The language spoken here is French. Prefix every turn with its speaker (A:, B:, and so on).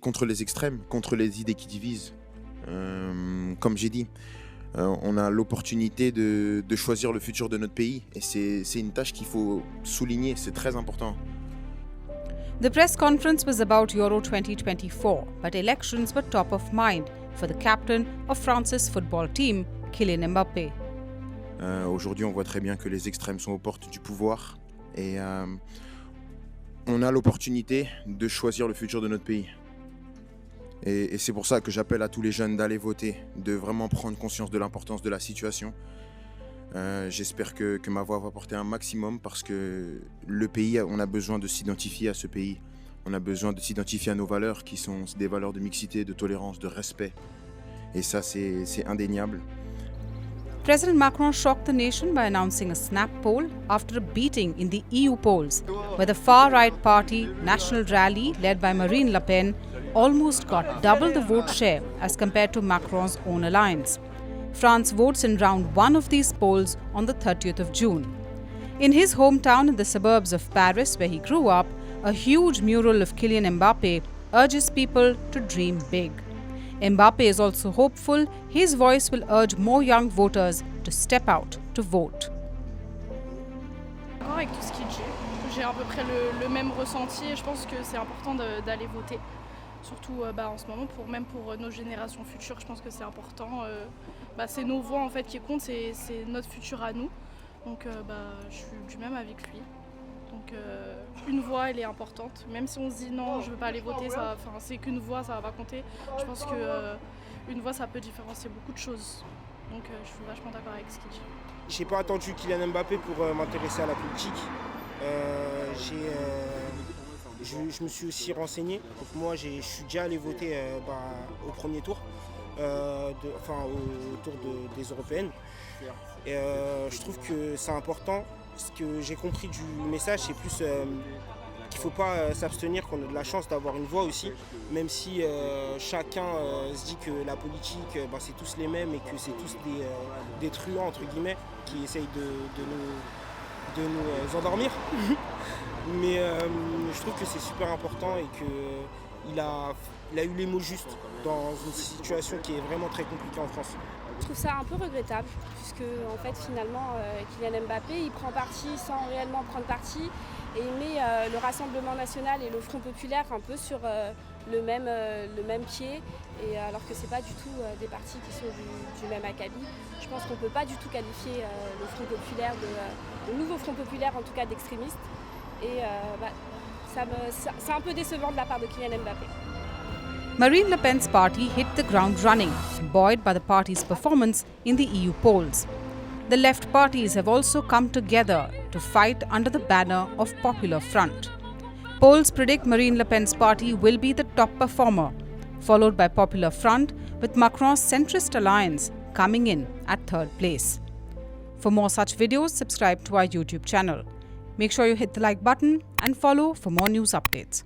A: Contre les extrêmes, contre les idées qui divisent. Comme j'ai dit, on a l'opportunité de choisir le futur de notre pays et c'est une tâche qu'il faut souligner, c'est très important.
B: The press conference was about Euro 2024, but elections were top of mind for the captain of France's football team, Kylian Mbappé.
A: Aujourd'hui, on voit très bien que les extrêmes sont aux portes du pouvoir et on a l'opportunité de choisir le futur de notre pays. Et c'est pour ça que j'appelle à tous les jeunes d'aller voter, de vraiment prendre conscience de l'importance de la situation. J'espère que ma voix va porter un maximum parce que le pays, on a besoin de s'identifier à ce pays. On a besoin de s'identifier à nos valeurs qui sont des valeurs de mixité, de tolérance, de respect. Et ça, c'est indéniable.
B: President Macron shocked the nation by announcing a snap poll after a beating in the EU polls, where the far-right party National Rally, led by Marine Le Pen, almost got double the vote share as compared to Macron's own alliance. France votes in round one of these polls on the 30th of June. In his hometown in the suburbs of Paris, where he grew up, a huge mural of Kylian Mbappé urges people to dream big. Mbappé is also hopeful his voice will urge more young voters to step out to vote.
C: Avec tout ce qu'il dit, j'ai à peu près le même ressenti et je pense que c'est important d'aller voter. Surtout en ce moment, même pour nos générations futures, je pense que c'est important. C'est nos voix en fait qui comptent, c'est notre futur à nous. Donc je suis du même avec lui. Donc une voix, elle est importante. Même si on se dit non, je ne veux pas aller voter, c'est qu'une voix, ça va pas compter. Je pense qu'une voix, ça peut différencier beaucoup de choses. Donc je suis vachement d'accord avec ce qu'il dit.
D: Je n'ai pas attendu Kylian Mbappé pour m'intéresser à la politique. Je me suis aussi renseigné. Donc moi, je suis déjà allé voter au premier tour, au tour des européennes. Et je trouve que c'est important. Ce que j'ai compris du message, c'est plus qu'il ne faut pas s'abstenir, qu'on a de la chance d'avoir une voix aussi, même si chacun se dit que la politique, c'est tous les mêmes et que c'est tous des truands, entre guillemets, qui essayent de nous endormir. Mais je trouve que c'est super important et qu'il a eu les mots justes dans une situation qui est vraiment très compliquée en France.
E: Je trouve ça un peu regrettable puisque en fait finalement Kylian Mbappé il prend parti sans réellement prendre parti et il met le Rassemblement national et le Front populaire un peu sur le même pied et alors que c'est pas du tout des partis qui sont du même acabit. Je pense qu'on peut pas du tout qualifier le Front populaire le nouveau Front populaire en tout cas d'extrémiste et c'est un peu décevant de la part de Kylian Mbappé.
B: Marine Le Pen's party hit the ground running, buoyed by the party's performance in the EU polls. The left parties have also come together to fight under the banner of Popular Front. Polls predict Marine Le Pen's party will be the top performer, followed by Popular Front, with Macron's centrist alliance coming in at third place. For more such videos, subscribe to our YouTube channel. Make sure you hit the like button and follow for more news updates.